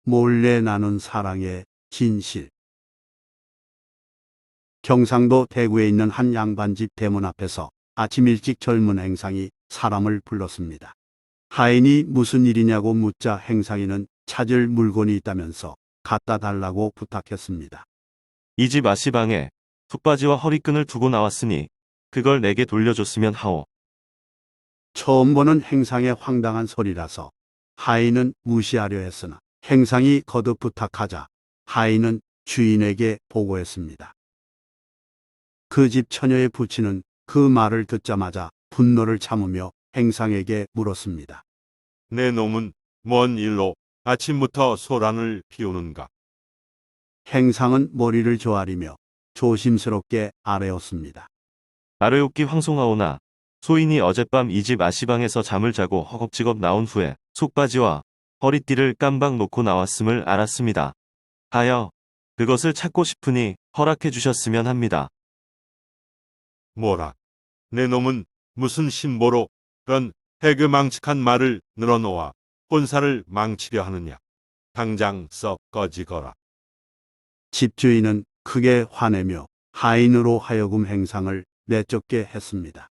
몰래 나눈 사랑의 진실. 경상도 대구에 있는 한 양반집 대문 앞에서 아침 일찍 젊은 행상이 사람을 불렀습니다. 하인이 무슨 일이냐고 묻자 행상이는 찾을 물건이 있다면서 갖다 달라고 부탁했습니다. 이 집 아씨방에 속바지와 허리끈을 두고 나왔으니 그걸 내게 돌려줬으면 하오. 처음 보는 행상의 황당한 소리라서 하인은 무시하려 했으나 행상이 거듭 부탁하자 하인은 주인에게 보고했습니다. 그 집 처녀의 부친은 그 말을 듣자마자 분노를 참으며 행상에게 물었습니다. 내 놈은 뭔 일로 아침부터 소란을 피우는가? 행상은 머리를 조아리며 조심스럽게 아뢰었습니다. 아뢰옵기 황송하오나 소인이 어젯밤 이 집 아씨방에서 잠을 자고 허겁지겁 나온 후에 속바지와 허리띠를 깜박 놓고 나왔음을 알았습니다. 하여 그것을 찾고 싶으니 허락해 주셨으면 합니다. 뭐라? 내 놈은 무슨 심보로 그런 해괴망측한 말을 늘어놓아 혼사를 망치려 하느냐? 당장 썩 꺼지거라. 집주인은 크게 화내며 하인으로 하여금 행상을 내쫓게 했습니다.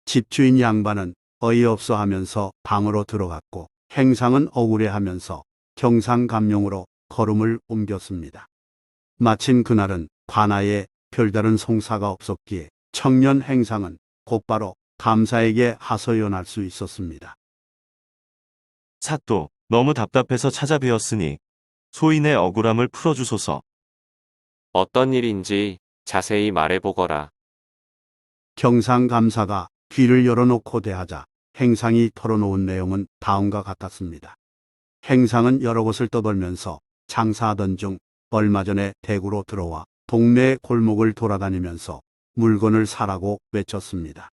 집주인 양반은 어이없어 하면서 방으로 들어갔고 행상은 억울해하면서 경상감룡으로 걸음을 옮겼습니다. 마침 그날은 관아에 별다른 송사가 없었기에 청년 행상은 곧바로 감사에게 하소연할 수 있었습니다. 사또, 너무 답답해서 찾아뵈었으니 소인의 억울함을 풀어주소서. 어떤 일인지 자세히 말해보거라. 경상감사가 귀를 열어놓고 대하자 행상이 털어놓은 내용은 다음과 같았습니다. 행상은 여러 곳을 떠돌면서 장사하던 중 얼마 전에 대구로 들어와 동네 골목을 돌아다니면서 물건을 사라고 외쳤습니다.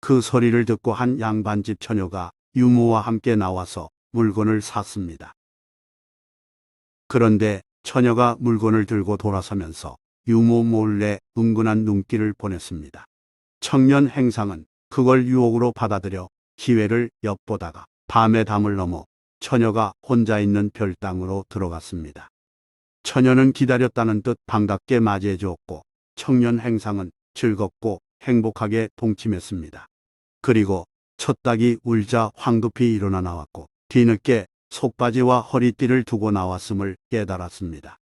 그 소리를 듣고 한 양반집 처녀가 유모와 함께 나와서 물건을 샀습니다. 그런데 처녀가 물건을 들고 돌아서면서 유모 몰래 은근한 눈길을 보냈습니다. 청년 행상은 그걸 유혹으로 받아들여 기회를 엿보다가 밤의 담을 넘어 처녀가 혼자 있는 별당으로 들어갔습니다. 처녀는 기다렸다는 듯 반갑게 맞이해 주었고 청년 행상은 즐겁고 행복하게 동침했습니다. 그리고 첫 닭이 울자 황급히 일어나 나왔고 뒤늦게 속바지와 허리띠를 두고 나왔음을 깨달았습니다.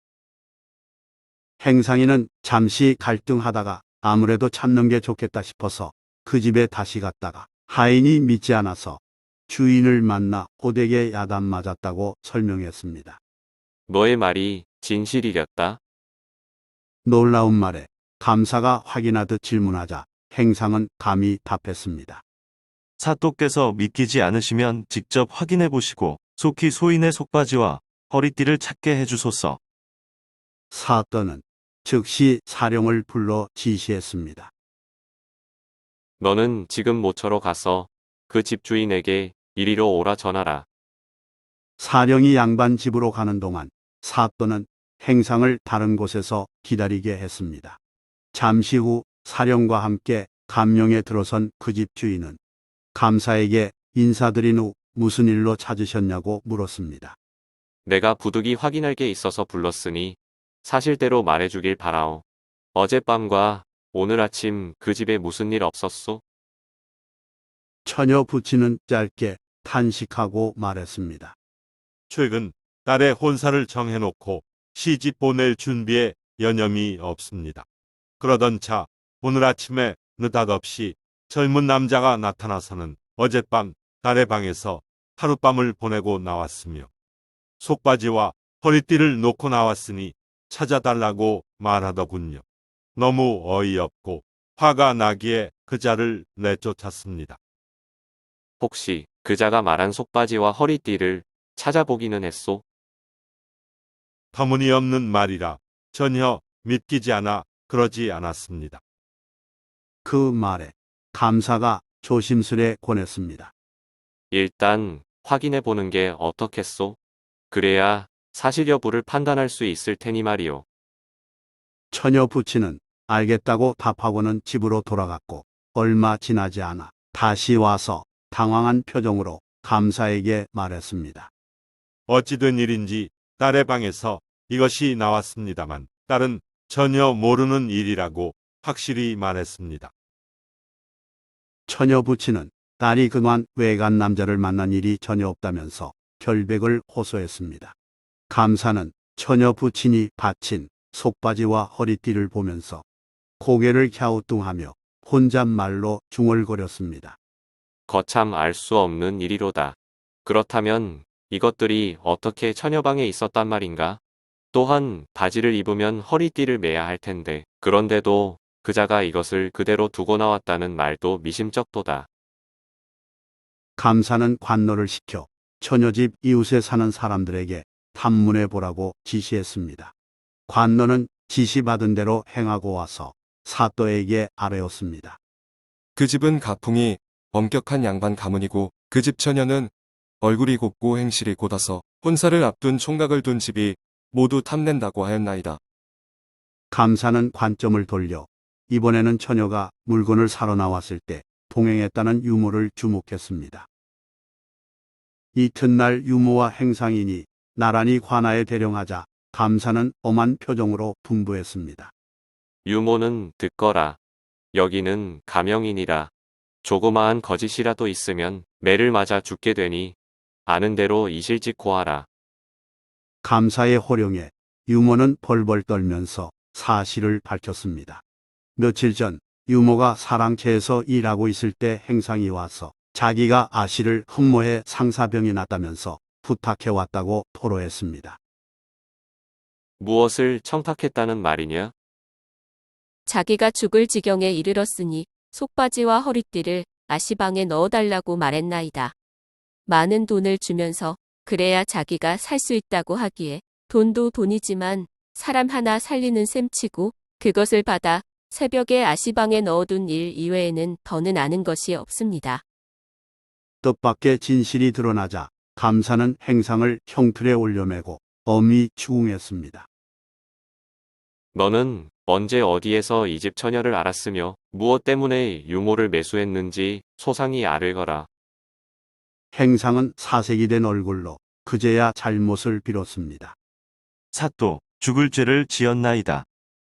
행상이는 잠시 갈등하다가 아무래도 참는 게 좋겠다 싶어서 그 집에 다시 갔다가 하인이 믿지 않아서 주인을 만나 호되게 야단 맞았다고 설명했습니다. 너의 말이 진실이렸다. 놀라운 말에 감사가 확인하듯 질문하자 행상은 감히 답했습니다. 사또께서 믿기지 않으시면 직접 확인해 보시고 속히 소인의 속바지와 허리띠를 찾게 해주소서. 사또는 즉시 사령을 불러 지시했습니다. 너는 지금 모처로 가서 그 집주인에게 이리로 오라 전하라. 사령이 양반 집으로 가는 동안 사또는 행상을 다른 곳에서 기다리게 했습니다. 잠시 후 사령과 함께 감룡에 들어선 그 집 주인은 감사에게 인사드린 후 무슨 일로 찾으셨냐고 물었습니다. 내가 부득이 확인할 게 있어서 불렀으니 사실대로 말해주길 바라오. 어젯밤과 오늘 아침 그 집에 무슨 일 없었소? 처녀 부친은 짧게 탄식하고 말했습니다. 최근 딸의 혼사를 정해놓고 시집 보낼 준비에 여념이 없습니다. 그러던 차 오늘 아침에 느닷없이 젊은 남자가 나타나서는 어젯밤 딸의 방에서 하룻밤을 보내고 나왔으며 속바지와 허리띠를 놓고 나왔으니 찾아달라고 말하더군요. 너무 어이없고 화가 나기에 그자를 내쫓았습니다. 혹시 그자가 말한 속바지와 허리띠를 찾아보기는 했소? 터무니없는 말이라 전혀 믿기지 않아 그러지 않았습니다. 그 말에 감사가 조심스레 권했습니다. 일단 확인해 보는 게 어떻겠소? 그래야 사실 여부를 판단할 수 있을 테니 말이오. 처녀 부친은 알겠다고 답하고는 집으로 돌아갔고 얼마 지나지 않아 다시 와서 당황한 표정으로 감사에게 말했습니다. 어찌된 일인지 딸의 방에서 이것이 나왔습니다만 딸은 전혀 모르는 일이라고 확실히 말했습니다. 처녀 부친은 딸이 그동안 외간 남자를 만난 일이 전혀 없다면서 결백을 호소했습니다. 감사는 처녀 부친이 바친 속바지와 허리띠를 보면서 고개를 갸우뚱하며 혼잣말로 중얼거렸습니다. 거참 알 수 없는 일이로다. 그렇다면 이것들이 어떻게 처녀방에 있었단 말인가? 또한 바지를 입으면 허리띠를 매야 할 텐데 그런데도 그자가 이것을 그대로 두고 나왔다는 말도 미심쩍도다. 감사는 관노를 시켜 처녀집 이웃에 사는 사람들에게 탐문해 보라고 지시했습니다. 관노는 지시받은 대로 행하고 와서 사또에게 아뢰었습니다. 그 집은 가풍이 엄격한 양반 가문이고 그 집 처녀는 얼굴이 곱고 행실이 곧아서 혼사를 앞둔 총각을 둔 집이 모두 탐낸다고 하였나이다. 감사는 관점을 돌려 이번에는 처녀가 물건을 사러 나왔을 때 동행했다는 유모를 주목했습니다. 이튿날 유모와 행상인이 나란히 관아에 대령하자 감사는 엄한 표정으로 분부했습니다. 유모는 듣거라. 여기는 가명이니라. 조그마한 거짓이라도 있으면 매를 맞아 죽게 되니 아는 대로 이실직고 하라. 감사의 호령에 유모는 벌벌 떨면서 사실을 밝혔습니다. 며칠 전 유모가 사랑채에서 일하고 있을 때 행상이 와서 자기가 아씨를 흠모해 상사병이 났다면서 부탁해 왔다고 토로했습니다. 무엇을 청탁했다는 말이냐? 자기가 죽을 지경에 이르렀으니 속바지와 허리띠를 아시방에 넣어달라고 말했나이다. 많은 돈을 주면서 그래야 자기가 살 수 있다고 하기에 돈도 돈이지만 사람 하나 살리는 셈치고 그것을 받아 새벽에 아시방에 넣어둔 일 이외에는 더는 아는 것이 없습니다. 뜻밖의 진실이 드러나자 감사는 행상을 형틀에 올려매고 엄히 추궁했습니다. 너는 언제 어디에서 이 집 처녀를 알았으며 무엇 때문에 유모를 매수했는지 소상히 아뢰거라. 행상은 사색이 된 얼굴로 그제야 잘못을 빌었습니다. 사또, 죽을 죄를 지었나이다.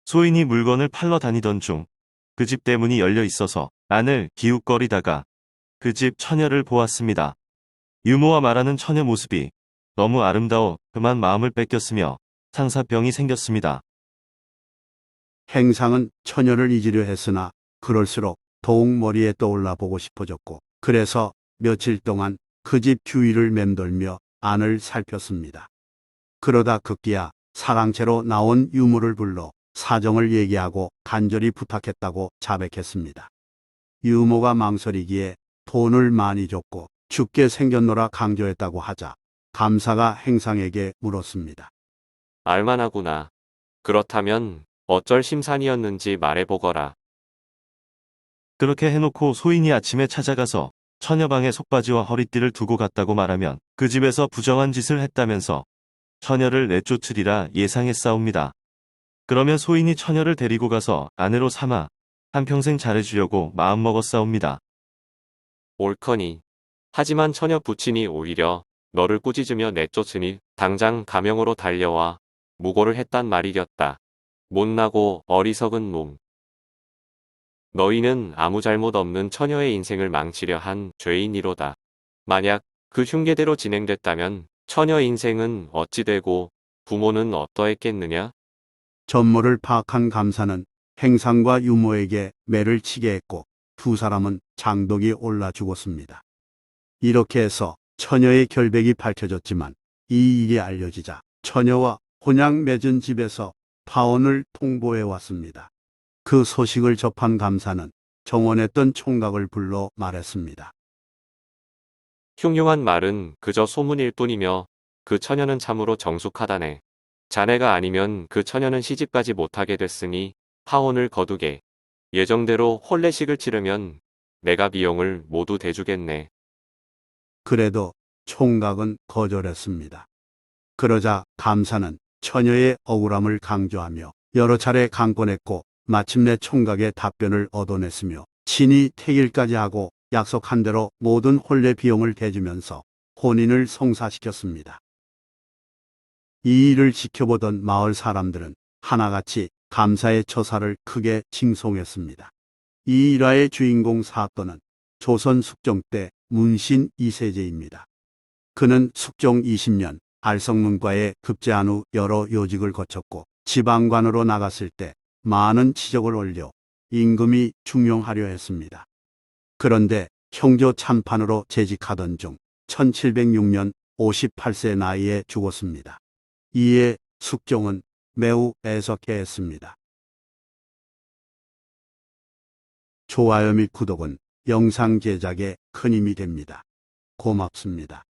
소인이 물건을 팔러 다니던 중 그 집 대문이 열려 있어서 안을 기웃거리다가 그 집 처녀를 보았습니다. 유모와 말하는 처녀 모습이 너무 아름다워 그만 마음을 뺏겼으며 상사병이 생겼습니다. 행상은 처녀를 잊으려 했으나 그럴수록 더욱 머리에 떠올라 보고 싶어졌고 그래서 며칠 동안 그 집 주위를 맴돌며 안을 살폈습니다. 그러다 급기야 사랑채로 나온 유모를 불러 사정을 얘기하고 간절히 부탁했다고 자백했습니다. 유모가 망설이기에 돈을 많이 줬고 죽게 생겼노라 강조했다고 하자 감사가 행상에게 물었습니다. 알만하구나. 그렇다면 어쩔 심산이었는지 말해보거라. 그렇게 해놓고 소인이 아침에 찾아가서 처녀방에 속바지와 허리띠를 두고 갔다고 말하면 그 집에서 부정한 짓을 했다면서 처녀를 내쫓으리라 예상했사옵니다. 그러면 소인이 처녀를 데리고 가서 아내로 삼아 한평생 잘해주려고 마음먹었사옵니다. 옳거니. 하지만 처녀 부친이 오히려 너를 꾸짖으며 내쫓으니 당장 가명으로 달려와 무고를 했단 말이겼다. 못나고 어리석은 놈. 너희는 아무 잘못 없는 처녀의 인생을 망치려 한 죄인이로다. 만약 그 흉계대로 진행됐다면 처녀 인생은 어찌 되고 부모는 어떠했겠느냐? 전모를 파악한 감사는 행상과 유모에게 매를 치게 했고 두 사람은 장독이 올라 죽었습니다. 이렇게 해서 처녀의 결백이 밝혀졌지만 이 일이 알려지자 처녀와 혼양 맺은 집에서 파혼을 통보해 왔습니다. 그 소식을 접한 감사는 정원했던 총각을 불러 말했습니다. 흉흉한 말은 그저 소문일 뿐이며 그 처녀는 참으로 정숙하다네. 자네가 아니면 그 처녀는 시집까지 못하게 됐으니 파혼을 거두게. 예정대로 혼례식을 치르면 내가 비용을 모두 대주겠네. 그래도 총각은 거절했습니다. 그러자 감사는 처녀의 억울함을 강조하며 여러 차례 강권했고 마침내 총각의 답변을 얻어냈으며 친히 퇴일까지 하고 약속한 대로 모든 혼례 비용을 대주면서 혼인을 성사시켰습니다. 이 일을 지켜보던 마을 사람들은 하나같이 감사의 처사를 크게 칭송했습니다. 이 일화의 주인공 사또는 조선 숙종 때 문신 2세제입니다. 그는 숙종 20년 알성문과에 급제한 후 여러 요직을 거쳤고 지방관으로 나갔을 때 많은 치적을 올려 임금이 중용하려 했습니다. 그런데 형조 참판으로 재직하던 중 1706년 58세 나이에 죽었습니다. 이에 숙종은 매우 애석해했습니다. 좋아요 및 구독은 영상 제작에 큰 힘이 됩니다. 고맙습니다.